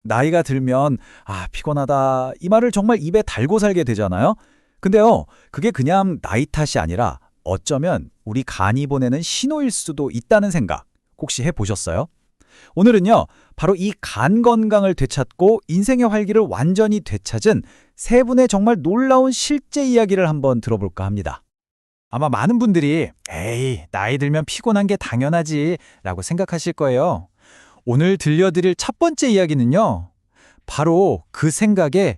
나이가 들면 피곤하다 이 말을 정말 입에 달고 살게 되잖아요. 근데요, 그게 그냥 나이 탓이 아니라 어쩌면 우리 간이 보내는 신호일 수도 있다는 생각 혹시 해보셨어요? 오늘은요, 바로 이 간 건강을 되찾고 인생의 활기를 완전히 되찾은 세 분의 정말 놀라운 실제 이야기를 한번 들어볼까 합니다. 아마 많은 분들이 에이, 나이 들면 피곤한 게 당연하지 라고 생각하실 거예요. 오늘 들려드릴 첫 번째 이야기는요, 바로 그 생각에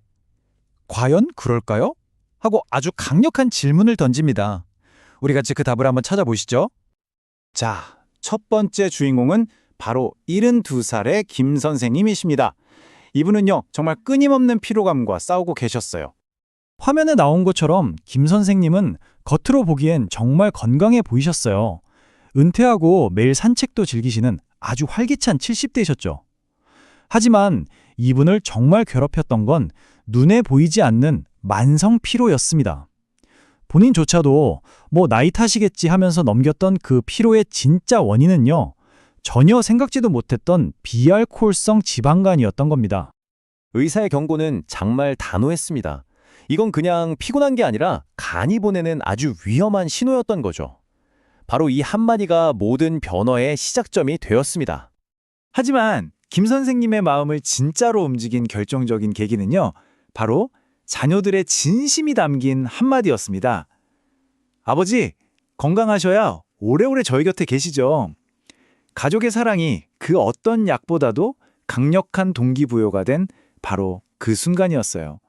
과연 그럴까요? 하고 아주 강력한 질문을 던집니다. 우리 같이 그 답을 한번 찾아보시죠. 자, 첫 번째 주인공은 바로 72살의 김 선생님이십니다. 이분은요, 정말 끊임없는 피로감과 싸우고 계셨어요. 화면에 나온 것처럼 김 선생님은 겉으로 보기엔 정말 건강해 보이셨어요. 은퇴하고 매일 산책도 즐기시는 아주 활기찬 70대이셨죠. 하지만 이분을 정말 괴롭혔던 건 눈에 보이지 않는 만성 피로였습니다. 본인조차도 나이 탓이겠지 하면서 넘겼던 그 피로의 진짜 원인은요, 전혀 생각지도 못했던 비알코올성 지방간이었던 겁니다. 의사의 경고는 정말 단호했습니다. 이건 그냥 피곤한 게 아니라 간이 보내는 아주 위험한 신호였던 거죠. 바로 이 한마디가 모든 변화의 시작점이 되었습니다. 하지만 김 선생님의 마음을 진짜로 움직인 결정적인 계기는요, 바로 자녀들의 진심이 담긴 한마디였습니다. 아버지, 건강하셔야 오래오래 저희 곁에 계시죠. 가족의 사랑이 그 어떤 약보다도 강력한 동기부여가 된 바로 그 순간이었어요.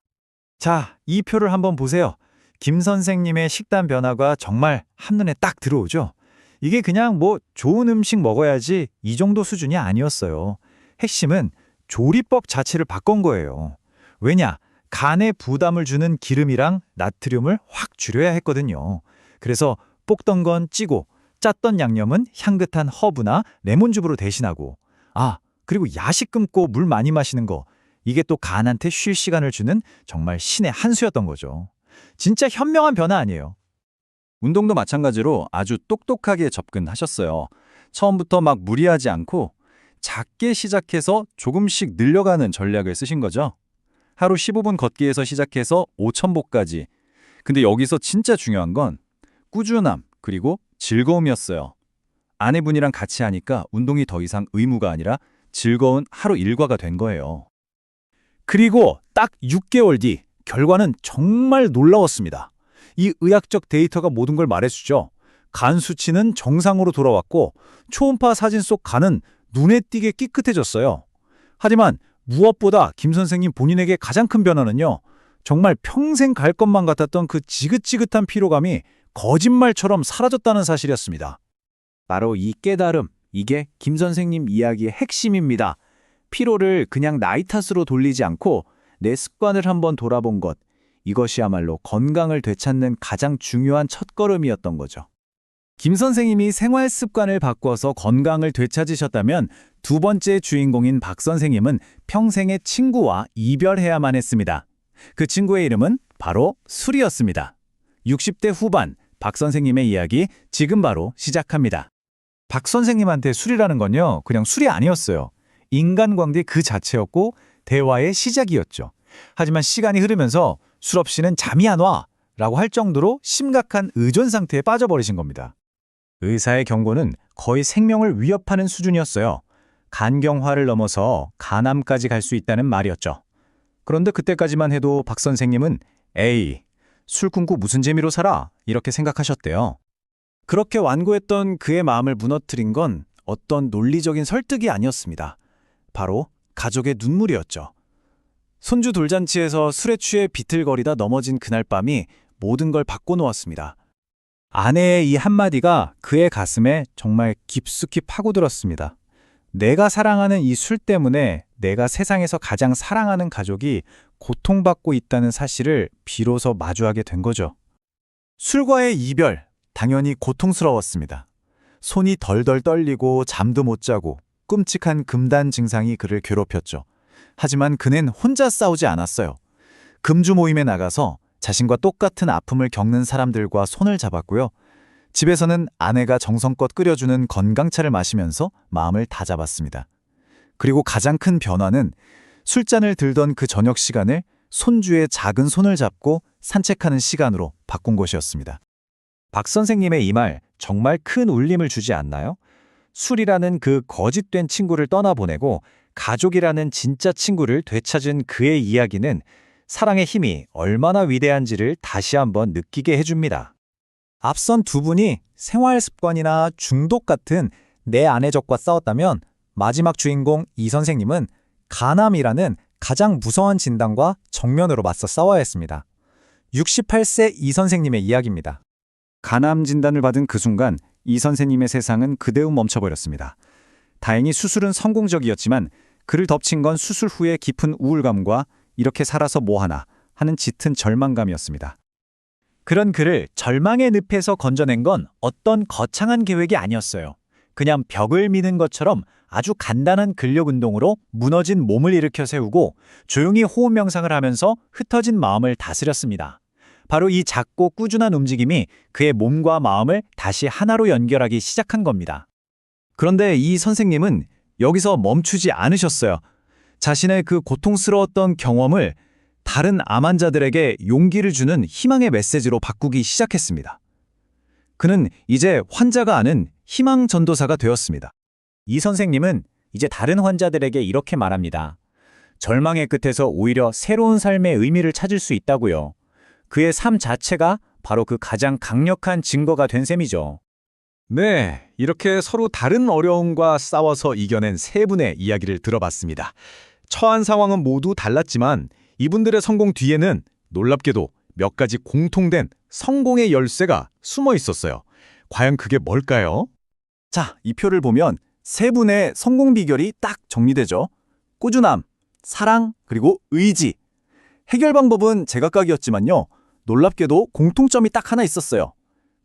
자, 이 표를 한번 보세요. 김 선생님의 식단 변화가 정말 한눈에 딱 들어오죠. 이게 그냥 좋은 음식 먹어야지 이 정도 수준이 아니었어요. 핵심은 조리법 자체를 바꾼 거예요. 왜냐? 간에 부담을 주는 기름이랑 나트륨을 확 줄여야 했거든요. 그래서 볶던 건 찌고 짰던 양념은 향긋한 허브나 레몬즙으로 대신하고, 그리고 야식 끊고 물 많이 마시는 거, 이게 또 간한테 쉴 시간을 주는 정말 신의 한 수였던 거죠. 진짜 현명한 변화 아니에요. 운동도 마찬가지로 아주 똑똑하게 접근하셨어요. 처음부터 막 무리하지 않고 작게 시작해서 조금씩 늘려가는 전략을 쓰신 거죠. 하루 15분 걷기에서 시작해서 5,000보까지. 근데 여기서 진짜 중요한 건 꾸준함 그리고 즐거움이었어요. 아내분이랑 같이 하니까 운동이 더 이상 의무가 아니라 즐거운 하루 일과가 된 거예요. 그리고 딱 6개월 뒤 결과는 정말 놀라웠습니다. 이 의학적 데이터가 모든 걸 말해주죠. 간 수치는 정상으로 돌아왔고 초음파 사진 속 간은 눈에 띄게 깨끗해졌어요. 하지만 무엇보다 김 선생님 본인에게 가장 큰 변화는요, 정말 평생 갈 것만 같았던 그 지긋지긋한 피로감이 거짓말처럼 사라졌다는 사실이었습니다. 바로 이 깨달음, 이게 김 선생님 이야기의 핵심입니다. 피로를 그냥 나이 탓으로 돌리지 않고 내 습관을 한번 돌아본 것, 이것이야말로 건강을 되찾는 가장 중요한 첫걸음이었던 거죠. 김 선생님이 생활 습관을 바꿔서 건강을 되찾으셨다면 두 번째 주인공인 박 선생님은 평생의 친구와 이별해야만 했습니다. 그 친구의 이름은 바로 술이었습니다. 60대 후반 박 선생님의 이야기 지금 바로 시작합니다. 박 선생님한테 술이라는 건요, 그냥 술이 아니었어요. 인간관계 그 자체였고 대화의 시작이었죠. 하지만 시간이 흐르면서 술 없이는 잠이 안 와 라고 할 정도로 심각한 의존 상태에 빠져버리신 겁니다. 의사의 경고는 거의 생명을 위협하는 수준이었어요. 간경화를 넘어서 간암까지 갈 수 있다는 말이었죠. 그런데 그때까지만 해도 박 선생님은 에이, 술 끊고 무슨 재미로 살아? 이렇게 생각하셨대요. 그렇게 완고했던 그의 마음을 무너뜨린 건 어떤 논리적인 설득이 아니었습니다. 바로 가족의 눈물이었죠. 손주 돌잔치에서 술에 취해 비틀거리다 넘어진 그날 밤이 모든 걸 바꿔놓았습니다. 아내의 이 한마디가 그의 가슴에 정말 깊숙이 파고들었습니다. 내가 사랑하는 이 술 때문에 내가 세상에서 가장 사랑하는 가족이 고통받고 있다는 사실을 비로소 마주하게 된 거죠. 술과의 이별, 당연히 고통스러웠습니다. 손이 덜덜 떨리고 잠도 못 자고 끔찍한 금단 증상이 그를 괴롭혔죠. 하지만 그는 혼자 싸우지 않았어요. 금주 모임에 나가서 자신과 똑같은 아픔을 겪는 사람들과 손을 잡았고요. 집에서는 아내가 정성껏 끓여주는 건강차를 마시면서 마음을 다잡았습니다. 그리고 가장 큰 변화는 술잔을 들던 그 저녁 시간을 손주의 작은 손을 잡고 산책하는 시간으로 바꾼 것이었습니다. 박 선생님의 이 말 정말 큰 울림을 주지 않나요? 술이라는 그 거짓된 친구를 떠나보내고 가족이라는 진짜 친구를 되찾은 그의 이야기는 사랑의 힘이 얼마나 위대한지를 다시 한번 느끼게 해줍니다. 앞선 두 분이 생활 습관이나 중독 같은 내 안의 적과 싸웠다면 마지막 주인공 이 선생님은 간암이라는 가장 무서운 진단과 정면으로 맞서 싸워야 했습니다. 68세 이 선생님의 이야기입니다. 간암 진단을 받은 그 순간 이 선생님의 세상은 그대로 멈춰버렸습니다. 다행히 수술은 성공적이었지만 그를 덮친 건 수술 후의 깊은 우울감과 이렇게 살아서 뭐하나 하는 짙은 절망감이었습니다. 그런 그를 절망의 늪에서 건져낸 건 어떤 거창한 계획이 아니었어요. 그냥 벽을 미는 것처럼 아주 간단한 근력 운동으로 무너진 몸을 일으켜 세우고 조용히 호흡 명상을 하면서 흩어진 마음을 다스렸습니다. 바로 이 작고 꾸준한 움직임이 그의 몸과 마음을 다시 하나로 연결하기 시작한 겁니다. 그런데 이 선생님은 여기서 멈추지 않으셨어요. 자신의 그 고통스러웠던 경험을 다른 암 환자들에게 용기를 주는 희망의 메시지로 바꾸기 시작했습니다. 그는 이제 환자가 아는 희망 전도사가 되었습니다. 이 선생님은 이제 다른 환자들에게 이렇게 말합니다. 절망의 끝에서 오히려 새로운 삶의 의미를 찾을 수 있다고요. 그의 삶 자체가 바로 그 가장 강력한 증거가 된 셈이죠. 네, 이렇게 서로 다른 어려움과 싸워서 이겨낸 세 분의 이야기를 들어봤습니다. 처한 상황은 모두 달랐지만 이분들의 성공 뒤에는 놀랍게도 몇 가지 공통된 성공의 열쇠가 숨어 있었어요. 과연 그게 뭘까요? 자, 이 표를 보면 세 분의 성공 비결이 딱 정리되죠. 꾸준함, 사랑, 그리고 의지. 해결 방법은 제각각이었지만요. 놀랍게도 공통점이 딱 하나 있었어요.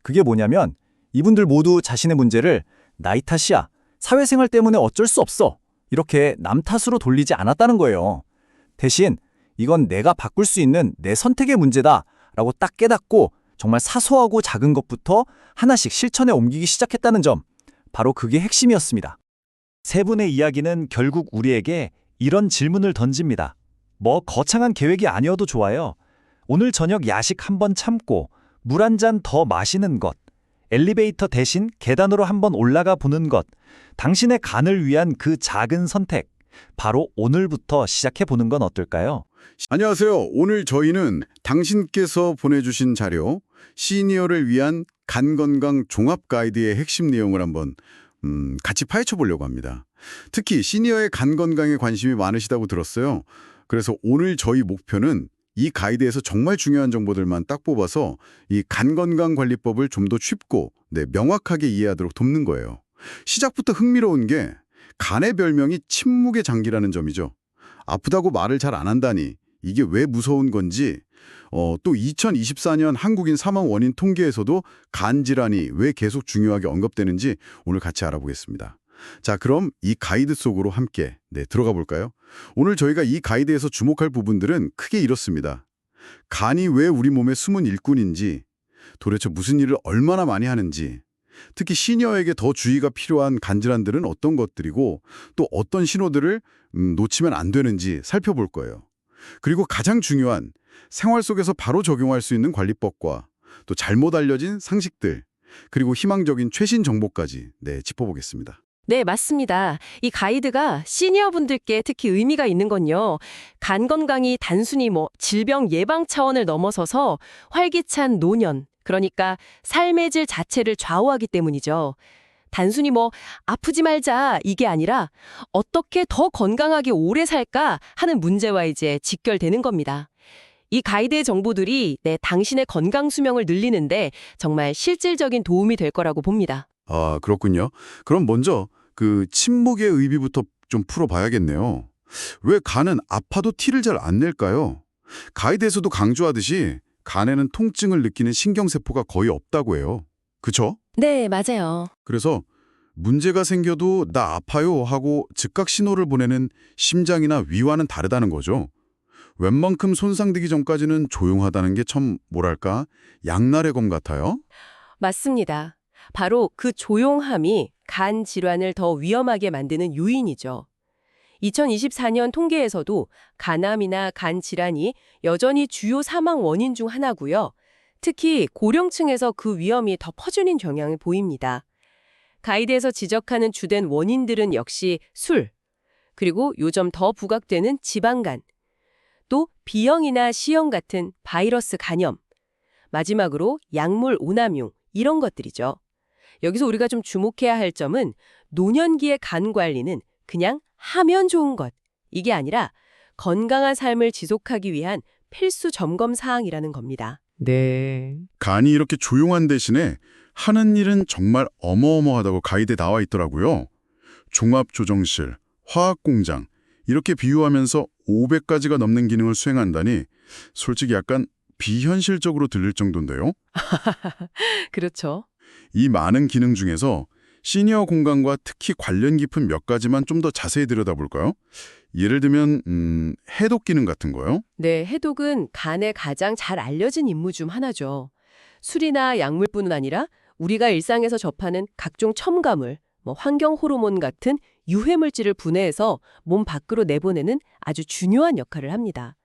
그게 뭐냐면 이분들 모두 자신의 문제를 나이 탓이야, 사회생활 때문에 어쩔 수 없어, 이렇게 남 탓으로 돌리지 않았다는 거예요. 대신 이건 내가 바꿀 수 있는 내 선택의 문제다 라고 딱 깨닫고 정말 사소하고 작은 것부터 하나씩 실천에 옮기기 시작했다는 점, 바로 그게 핵심이었습니다. 세 분의 이야기는 결국 우리에게 이런 질문을 던집니다. 뭐 거창한 계획이 아니어도 좋아요. 오늘 저녁 야식 한번 참고 물 한 잔 더 마시는 것, 엘리베이터 대신 계단으로 한번 올라가 보는 것, 당신의 간을 위한 그 작은 선택, 바로 오늘부터 시작해 보는 건 어떨까요? 안녕하세요. 오늘 저희는 당신께서 보내주신 자료, 시니어를 위한 간건강 종합 가이드의 핵심 내용을 한번 같이 파헤쳐 보려고 합니다. 특히 시니어의 간건강에 관심이 많으시다고 들었어요. 그래서 오늘 저희 목표는 이 가이드에서 정말 중요한 정보들만 딱 뽑아서 이 간건강관리법을 좀 더 쉽고 명확하게 이해하도록 돕는 거예요. 시작부터 흥미로운 게 간의 별명이 침묵의 장기라는 점이죠. 아프다고 말을 잘 안 한다니 이게 왜 무서운 건지, 또 2024년 한국인 사망 원인 통계에서도 간 질환이 왜 계속 중요하게 언급되는지 오늘 같이 알아보겠습니다. 자, 그럼 이 가이드 속으로 함께 들어가 볼까요? 오늘 저희가 이 가이드에서 주목할 부분들은 크게 이렇습니다. 간이 왜 우리 몸의 숨은 일꾼인지, 도대체 무슨 일을 얼마나 많이 하는지, 특히 시니어에게 더 주의가 필요한 간 질환들은 어떤 것들이고 또 어떤 신호들을 놓치면 안 되는지 살펴볼 거예요. 그리고 가장 중요한 생활 속에서 바로 적용할 수 있는 관리법과 또 잘못 알려진 상식들, 그리고 희망적인 최신 정보까지 짚어보겠습니다. 네, 맞습니다. 이 가이드가 시니어분들께 특히 의미가 있는 건요. 간 건강이 단순히 질병 예방 차원을 넘어서서 활기찬 노년, 그러니까 삶의 질 자체를 좌우하기 때문이죠. 단순히 아프지 말자 이게 아니라 어떻게 더 건강하게 오래 살까 하는 문제와 이제 직결되는 겁니다. 이 가이드의 정보들이 당신의 건강 수명을 늘리는데 정말 실질적인 도움이 될 거라고 봅니다. 아, 그렇군요. 그럼 먼저 그 침묵의 의미부터 좀 풀어봐야겠네요. 왜 간은 아파도 티를 잘 안 낼까요? 가이드에서도 강조하듯이 간에는 통증을 느끼는 신경세포가 거의 없다고 해요. 그쵸? 네, 맞아요. 그래서 문제가 생겨도 나 아파요 하고 즉각 신호를 보내는 심장이나 위와는 다르다는 거죠. 웬만큼 손상되기 전까지는 조용하다는 게 참 뭐랄까 양날의 검 같아요. 맞습니다. 바로 그 조용함이 간 질환을 더 위험하게 만드는 요인이죠. 2024년 통계에서도 간암이나 간 질환이 여전히 주요 사망 원인 중 하나고요. 특히 고령층에서 그 위험이 더 퍼지는 경향을 보입니다. 가이드에서 지적하는 주된 원인들은 역시 술, 그리고 요즘 더 부각되는 지방간, 또 B형이나 C형 같은 바이러스 감염, 마지막으로 약물 오남용 이런 것들이죠. 여기서 우리가 좀 주목해야 할 점은 노년기의 간 관리는 그냥 하면 좋은 것, 이게 아니라 건강한 삶을 지속하기 위한 필수 점검 사항이라는 겁니다. 네. 간이 이렇게 조용한 대신에 하는 일은 정말 어마어마하다고 가이드에 나와 있더라고요. 종합조정실, 화학공장 이렇게 비유하면서 500가지가 넘는 기능을 수행한다니 솔직히 약간 비현실적으로 들릴 정도인데요. 그렇죠. 이 많은 기능 중에서 시니어 공간과 특히 관련 깊은 몇 가지만 좀 더 자세히 들여다볼까요? 예를 들면 해독 기능 같은 거요? 네, 해독은 간에 가장 잘 알려진 임무 중 하나죠. 술이나 약물뿐만 아니라 우리가 일상에서 접하는 각종 첨가물, 환경 호르몬 같은 유해 물질을 분해해서 몸 밖으로 내보내는 아주 중요한 역할을 합니다.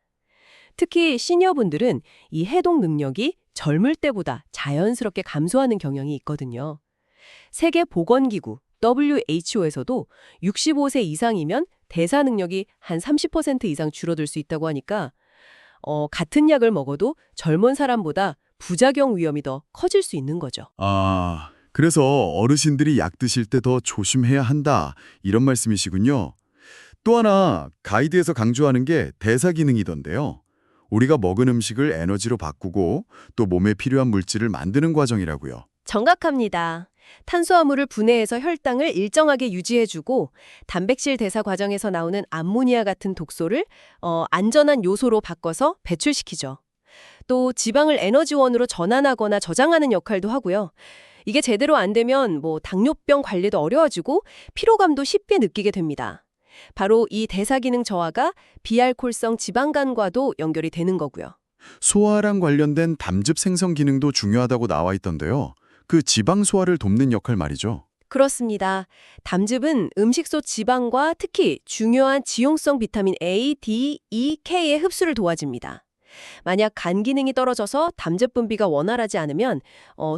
특히 시니어분들은 이 해독 능력이 젊을 때보다 자연스럽게 감소하는 경향이 있거든요. 세계보건기구 WHO에서도 65세 이상이면 대사 능력이 한 30% 이상 줄어들 수 있다고 하니까 같은 약을 먹어도 젊은 사람보다 부작용 위험이 더 커질 수 있는 거죠. 아, 그래서 어르신들이 약 드실 때 더 조심해야 한다 이런 말씀이시군요. 또 하나 가이드에서 강조하는 게 대사 기능이던데요. 우리가 먹은 음식을 에너지로 바꾸고 또 몸에 필요한 물질을 만드는 과정이라고요. 정확합니다. 탄수화물을 분해해서 혈당을 일정하게 유지해주고 단백질 대사 과정에서 나오는 암모니아 같은 독소를 안전한 요소로 바꿔서 배출시키죠. 또 지방을 에너지원으로 전환하거나 저장하는 역할도 하고요. 이게 제대로 안 되면 당뇨병 관리도 어려워지고 피로감도 쉽게 느끼게 됩니다. 바로 이 대사 기능 저하가 비알코올성 지방간과도 연결이 되는 거고요. 소화랑 관련된 담즙 생성 기능도 중요하다고 나와 있던데요. 그 지방 소화를 돕는 역할 말이죠. 그렇습니다. 담즙은 음식 속 지방과 특히 중요한 지용성 비타민 A, D, E, K의 흡수를 도와줍니다. 만약 간 기능이 떨어져서 담즙 분비가 원활하지 않으면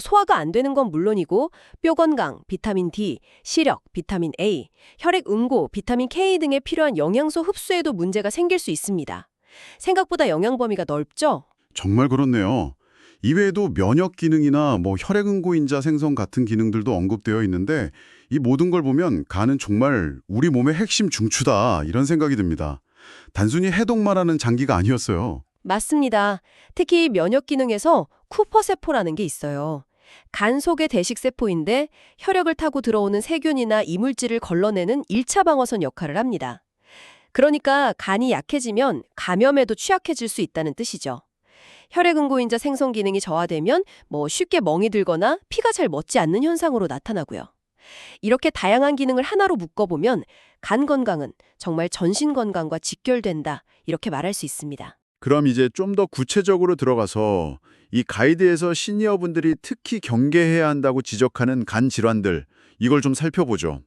소화가 안 되는 건 물론이고 뼈 건강, 비타민 D, 시력, 비타민 A, 혈액 응고, 비타민 K 등에 필요한 영양소 흡수에도 문제가 생길 수 있습니다. 생각보다 영양 범위가 넓죠? 정말 그렇네요. 이외에도 면역 기능이나 혈액응고인자 생성 같은 기능들도 언급되어 있는데 이 모든 걸 보면 간은 정말 우리 몸의 핵심 중추다 이런 생각이 듭니다. 단순히 해독만 하는 장기가 아니었어요. 맞습니다. 특히 면역 기능에서 쿠퍼세포라는 게 있어요. 간 속의 대식세포인데 혈액을 타고 들어오는 세균이나 이물질을 걸러내는 1차 방어선 역할을 합니다. 그러니까 간이 약해지면 감염에도 취약해질 수 있다는 뜻이죠. 혈액응고인자 생성 기능이 저하되면 쉽게 멍이 들거나 피가 잘 멎지 않는 현상으로 나타나고요. 이렇게 다양한 기능을 하나로 묶어보면 간 건강은 정말 전신 건강과 직결된다 이렇게 말할 수 있습니다. 그럼 이제 좀 더 구체적으로 들어가서 이 가이드에서 시니어분들이 특히 경계해야 한다고 지적하는 간 질환들 이걸 좀 살펴보죠.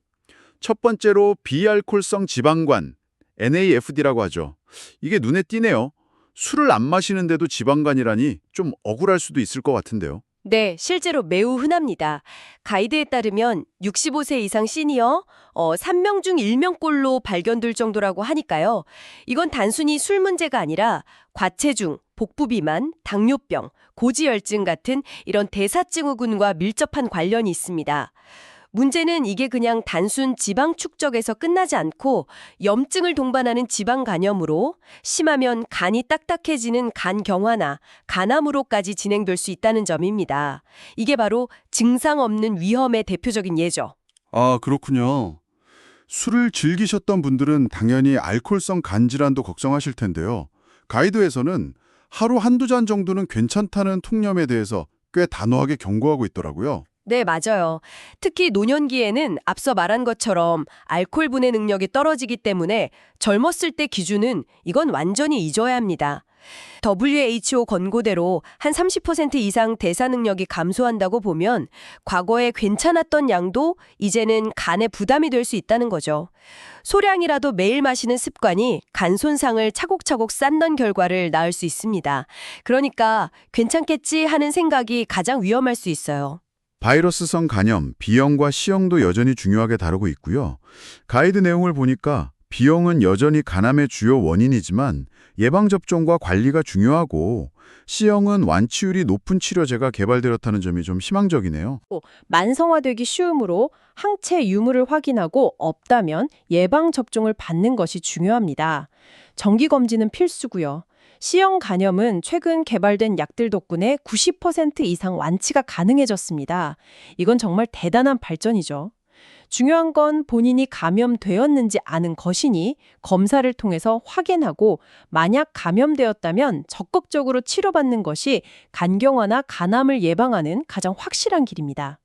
첫 번째로 비알코올성 지방간, NAFD라고 하죠. 이게 눈에 띄네요. 술을 안 마시는데도 지방간이라니 좀 억울할 수도 있을 것 같은데요. 네, 실제로 매우 흔합니다. 가이드에 따르면 65세 이상 시니어 3명 중 1명꼴로 발견될 정도라고 하니까요. 이건 단순히 술 문제가 아니라 과체중, 복부 비만, 당뇨병, 고지혈증 같은 이런 대사증후군과 밀접한 관련이 있습니다. 문제는 이게 그냥 단순 지방 축적에서 끝나지 않고 염증을 동반하는 지방 간염으로 심하면 간이 딱딱해지는 간경화나 간암으로까지 진행될 수 있다는 점입니다. 이게 바로 증상 없는 위험의 대표적인 예죠. 아, 그렇군요. 술을 즐기셨던 분들은 당연히 알코올성 간 질환도 걱정하실 텐데요. 가이드에서는 하루 한두 잔 정도는 괜찮다는 통념에 대해서 꽤 단호하게 경고하고 있더라고요. 네, 맞아요. 특히 노년기에는 앞서 말한 것처럼 알코올 분해 능력이 떨어지기 때문에 젊었을 때 기준은 이건 완전히 잊어야 합니다. WHO 권고대로 한 30% 이상 대사 능력이 감소한다고 보면 과거에 괜찮았던 양도 이제는 간에 부담이 될 수 있다는 거죠. 소량이라도 매일 마시는 습관이 간 손상을 차곡차곡 쌓는 결과를 낳을 수 있습니다. 그러니까 괜찮겠지 하는 생각이 가장 위험할 수 있어요. 바이러스성 간염, B형과 C형도 여전히 중요하게 다루고 있고요. 가이드 내용을 보니까 B형은 여전히 간암의 주요 원인이지만 예방접종과 관리가 중요하고 C형은 완치율이 높은 치료제가 개발되었다는 점이 좀 희망적이네요. 만성화되기 쉬우므로 항체 유무를 확인하고 없다면 예방접종을 받는 것이 중요합니다. 정기검진은 필수고요. C형 간염은 최근 개발된 약들 덕분에 90% 이상 완치가 가능해졌습니다. 이건 정말 대단한 발전이죠. 중요한 건 본인이 감염되었는지 아는 것이니 검사를 통해서 확인하고 만약 감염되었다면 적극적으로 치료받는 것이 간경화나 간암을 예방하는 가장 확실한 길입니다.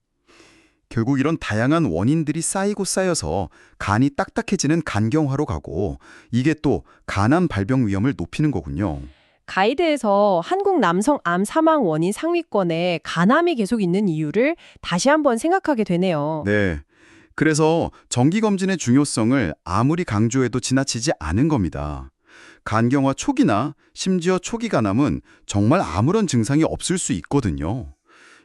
결국 이런 다양한 원인들이 쌓이고 쌓여서 간이 딱딱해지는 간경화로 가고 이게 또 간암 발병 위험을 높이는 거군요. 가이드에서 한국 남성 암 사망 원인 상위권에 간암이 계속 있는 이유를 다시 한번 생각하게 되네요. 네. 그래서 정기검진의 중요성을 아무리 강조해도 지나치지 않은 겁니다. 간경화 초기나 심지어 초기 간암은 정말 아무런 증상이 없을 수 있거든요.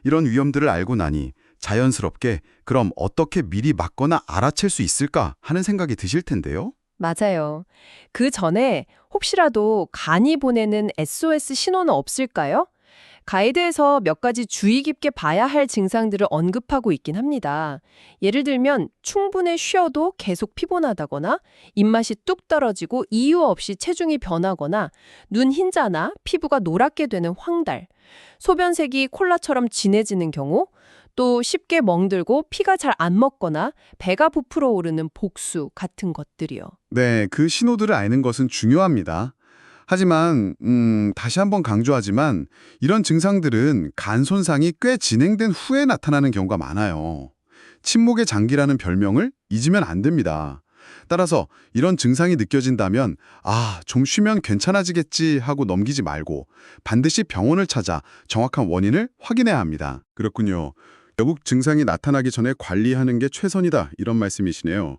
이런 위험들을 알고 나니 자연스럽게 그럼 어떻게 미리 막거나 알아챌 수 있을까 하는 생각이 드실 텐데요. 맞아요. 그 전에 혹시라도 간이 보내는 SOS 신호는 없을까요? 가이드에서 몇 가지 주의 깊게 봐야 할 증상들을 언급하고 있긴 합니다. 예를 들면 충분히 쉬어도 계속 피곤하다거나 입맛이 뚝 떨어지고 이유 없이 체중이 변하거나 눈 흰자나 피부가 노랗게 되는 황달, 소변색이 콜라처럼 진해지는 경우, 또 쉽게 멍들고 피가 잘 안 먹거나 배가 부풀어 오르는 복수 같은 것들이요. 네, 그 신호들을 아는 것은 중요합니다. 하지만 다시 한번 강조하지만 이런 증상들은 간 손상이 꽤 진행된 후에 나타나는 경우가 많아요. 침묵의 장기라는 별명을 잊으면 안 됩니다. 따라서 이런 증상이 느껴진다면 좀 쉬면 괜찮아지겠지 하고 넘기지 말고 반드시 병원을 찾아 정확한 원인을 확인해야 합니다. 그렇군요. 결국 증상이 나타나기 전에 관리하는 게 최선이다 이런 말씀이시네요.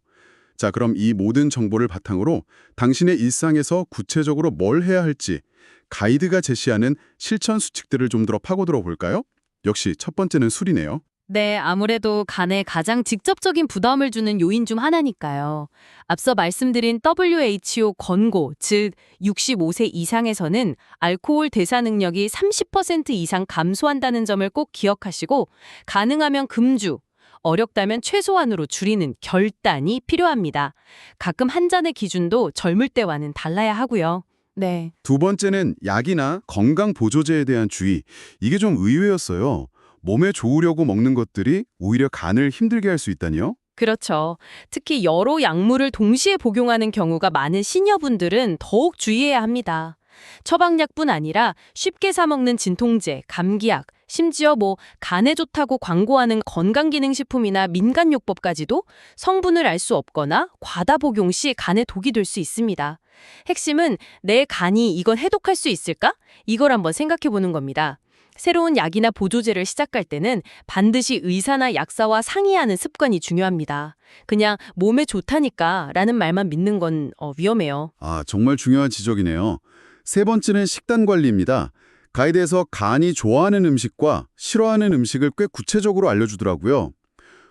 자, 그럼 이 모든 정보를 바탕으로 당신의 일상에서 구체적으로 뭘 해야 할지 가이드가 제시하는 실천 수칙들을 좀 더 파고들어 볼까요? 역시 첫 번째는 술이네요. 네, 아무래도 간에 가장 직접적인 부담을 주는 요인 중 하나니까요. 앞서 말씀드린 WHO 권고, 즉 65세 이상에서는 알코올 대사 능력이 30% 이상 감소한다는 점을 꼭 기억하시고 가능하면 금주, 어렵다면 최소한으로 줄이는 결단이 필요합니다. 가끔 한 잔의 기준도 젊을 때와는 달라야 하고요. 네. 두 번째는 약이나 건강 보조제에 대한 주의. 이게 좀 의외였어요. 몸에 좋으려고 먹는 것들이 오히려 간을 힘들게 할 수 있다니요? 그렇죠. 특히 여러 약물을 동시에 복용하는 경우가 많은 시니어분들은 더욱 주의해야 합니다. 처방약뿐 아니라 쉽게 사 먹는 진통제, 감기약, 심지어 간에 좋다고 광고하는 건강기능식품이나 민간요법까지도 성분을 알 수 없거나 과다 복용 시 간에 독이 될 수 있습니다. 핵심은 내 간이 이건 해독할 수 있을까? 이걸 한번 생각해 보는 겁니다. 새로운 약이나 보조제를 시작할 때는 반드시 의사나 약사와 상의하는 습관이 중요합니다. 그냥 몸에 좋다니까 라는 말만 믿는 건 위험해요. 정말 중요한 지적이네요. 세 번째는 식단 관리입니다. 가이드에서 간이 좋아하는 음식과 싫어하는 음식을 꽤 구체적으로 알려주더라고요.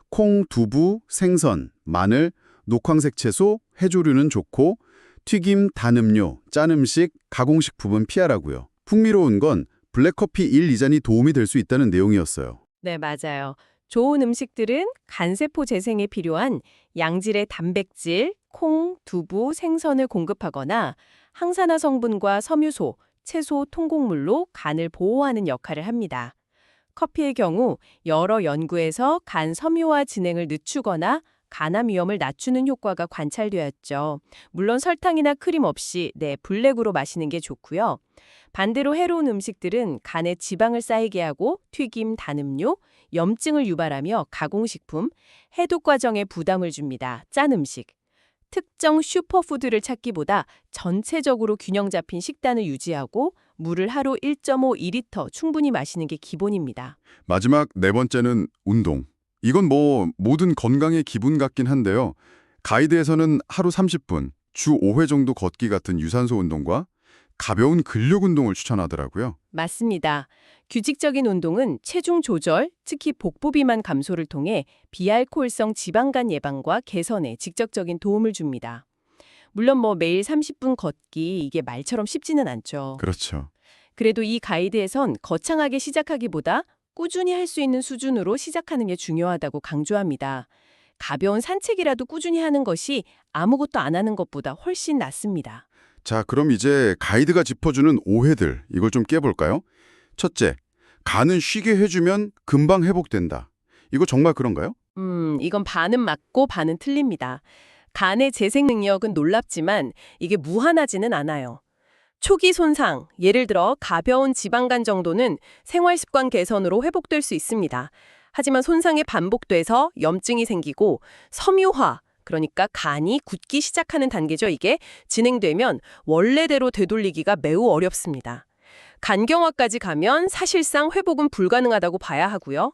콩, 두부, 생선, 마늘, 녹황색 채소, 해조류는 좋고 튀김, 단 음료, 짠 음식, 가공식품은 피하라고요. 풍미로운 건 블랙커피 1, 2잔이 도움이 될 수 있다는 내용이었어요. 네, 맞아요. 좋은 음식들은 간세포 재생에 필요한 양질의 단백질, 콩, 두부, 생선을 공급하거나 항산화 성분과 섬유소, 채소, 통곡물로 간을 보호하는 역할을 합니다. 커피의 경우 여러 연구에서 간 섬유화 진행을 늦추거나 간암 위험을 낮추는 효과가 관찰되었죠. 물론 설탕이나 크림 없이 블랙으로 마시는 게 좋고요. 반대로 해로운 음식들은 간에 지방을 쌓이게 하고 튀김, 단음료, 염증을 유발하며 가공식품, 해독 과정에 부담을 줍니다. 짠 음식. 특정 슈퍼푸드를 찾기보다 전체적으로 균형 잡힌 식단을 유지하고 물을 하루 1.5-2리터 충분히 마시는 게 기본입니다. 마지막 네 번째는 운동. 이건 뭐 모든 건강의 기본 같긴 한데요. 가이드에서는 하루 30분, 주 5회 정도 걷기 같은 유산소 운동과 가벼운 근력 운동을 추천하더라고요. 맞습니다. 규칙적인 운동은 체중 조절, 특히 복부 비만 감소를 통해 비알코올성 지방간 예방과 개선에 직접적인 도움을 줍니다. 물론 매일 30분 걷기 이게 말처럼 쉽지는 않죠. 그렇죠. 그래도 이 가이드에선 거창하게 시작하기보다 꾸준히 할 수 있는 수준으로 시작하는 게 중요하다고 강조합니다. 가벼운 산책이라도 꾸준히 하는 것이 아무것도 안 하는 것보다 훨씬 낫습니다. 자, 그럼 이제 가이드가 짚어주는 오해들, 이걸 좀 깨볼까요? 첫째, 간은 쉬게 해주면 금방 회복된다. 이거 정말 그런가요? 이건 반은 맞고 반은 틀립니다. 간의 재생 능력은 놀랍지만 이게 무한하지는 않아요. 초기 손상, 예를 들어 가벼운 지방간 정도는 생활습관 개선으로 회복될 수 있습니다. 하지만 손상이 반복돼서 염증이 생기고 섬유화, 그러니까 간이 굳기 시작하는 단계죠. 이게 진행되면 원래대로 되돌리기가 매우 어렵습니다. 간경화까지 가면 사실상 회복은 불가능하다고 봐야 하고요.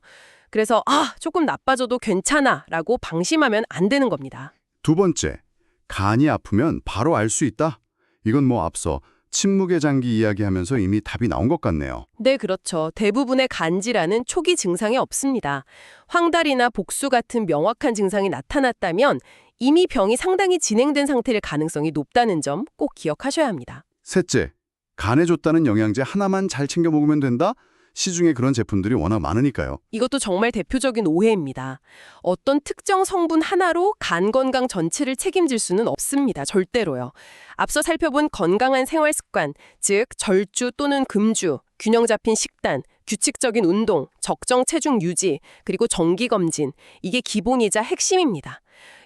그래서 조금 나빠져도 괜찮아 라고 방심하면 안 되는 겁니다. 두 번째, 간이 아프면 바로 알 수 있다. 이건 앞서 침묵의 장기 이야기하면서 이미 답이 나온 것 같네요. 네, 그렇죠. 대부분의 간 질환은 초기 증상이 없습니다. 황달이나 복수 같은 명확한 증상이 나타났다면 이미 병이 상당히 진행된 상태일 가능성이 높다는 점 꼭 기억하셔야 합니다. 셋째, 간에 좋다는 영양제 하나만 잘 챙겨 먹으면 된다? 시중에 그런 제품들이 워낙 많으니까요. 이것도 정말 대표적인 오해입니다. 어떤 특정 성분 하나로 간 건강 전체를 책임질 수는 없습니다. 절대로요. 앞서 살펴본 건강한 생활 습관, 즉 절주 또는 금주, 균형 잡힌 식단, 규칙적인 운동, 적정 체중 유지, 그리고 정기 검진, 이게 기본이자 핵심입니다.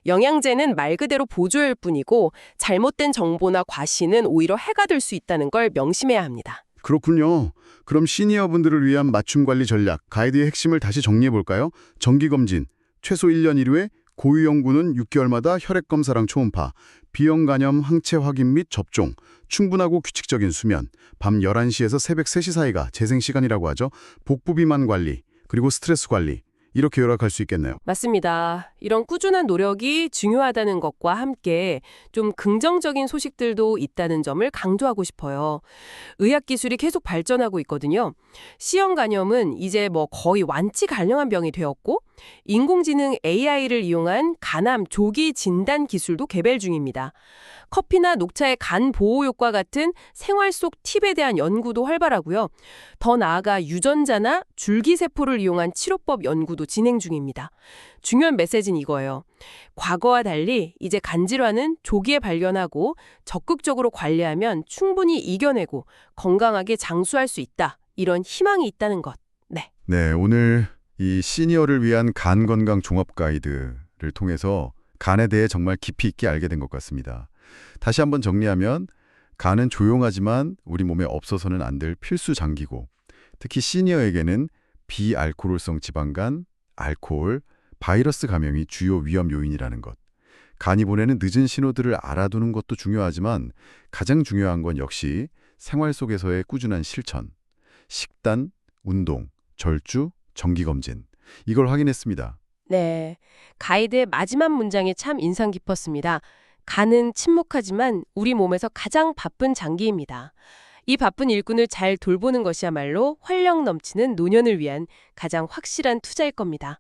영양제는 말 그대로 보조일 뿐이고 잘못된 정보나 과시는 오히려 해가 될 수 있다는 걸 명심해야 합니다. 그렇군요. 그럼 시니어분들을 위한 맞춤 관리 전략, 가이드의 핵심을 다시 정리해 볼까요? 정기검진, 최소 1년 1회, 고위험군은 6개월마다 혈액검사랑 초음파, 비형 간염 항체 확인 및 접종, 충분하고 규칙적인 수면, 밤 11시에서 새벽 3시 사이가 재생시간이라고 하죠. 복부 비만 관리, 그리고 스트레스 관리, 이렇게 요약할 수 있겠네요. 맞습니다. 이런 꾸준한 노력이 중요하다는 것과 함께 좀 긍정적인 소식들도 있다는 점을 강조하고 싶어요. 의학기술이 계속 발전하고 있거든요. C형 간염은 이제 거의 완치 가능한 병이 되었고 인공지능 AI를 이용한 간암 조기 진단 기술도 개발 중입니다. 커피나 녹차의 간 보호 효과 같은 생활 속 팁에 대한 연구도 활발하고요. 더 나아가 유전자나 줄기세포를 이용한 치료법 연구도 진행 중입니다. 중요한 메시지는 이거예요. 과거와 달리 이제 간질환은 조기에 발견하고 적극적으로 관리하면 충분히 이겨내고 건강하게 장수할 수 있다. 이런 희망이 있다는 것. 네, 오늘 이 시니어를 위한 간 건강 종합 가이드를 통해서 간에 대해 정말 깊이 있게 알게 된 것 같습니다. 다시 한번 정리하면 간은 조용하지만 우리 몸에 없어서는 안 될 필수 장기고 특히 시니어에게는 비알코올성 지방간, 알코올, 바이러스 감염이 주요 위험 요인이라는 것. 간이 보내는 늦은 신호들을 알아두는 것도 중요하지만 가장 중요한 건 역시 생활 속에서의 꾸준한 실천, 식단, 운동, 절주, 정기검진 이걸 확인했습니다. 네, 가이드의 마지막 문장이 참 인상 깊었습니다. 간은 침묵하지만 우리 몸에서 가장 바쁜 장기입니다. 이 바쁜 일꾼을 잘 돌보는 것이야말로 활력 넘치는 노년을 위한 가장 확실한 투자일 겁니다.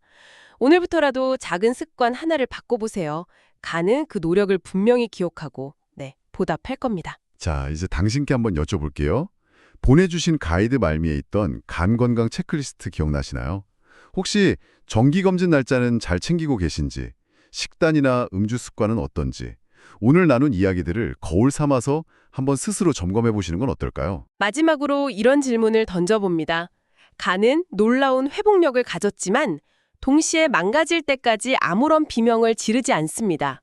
오늘부터라도 작은 습관 하나를 바꿔보세요. 간은 그 노력을 분명히 기억하고 보답할 겁니다. 자, 이제 당신께 한번 여쭤볼게요. 보내주신 가이드 말미에 있던 간 건강 체크리스트 기억나시나요? 혹시 정기검진 날짜는 잘 챙기고 계신지, 식단이나 음주 습관은 어떤지, 오늘 나눈 이야기들을 거울 삼아서 한번 스스로 점검해 보시는 건 어떨까요? 마지막으로 이런 질문을 던져봅니다. 간은 놀라운 회복력을 가졌지만 동시에 망가질 때까지 아무런 비명을 지르지 않습니다.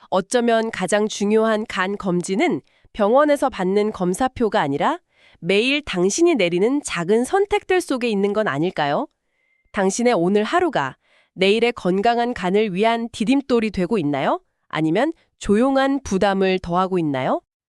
어쩌면 가장 중요한 간 검진은 병원에서 받는 검사표가 아니라 매일 당신이 내리는 작은 선택들 속에 있는 건 아닐까요? 당신의 오늘 하루가 내일의 건강한 간을 위한 디딤돌이 되고 있나요? 아니면 조용한 부담을 더하고 있나요?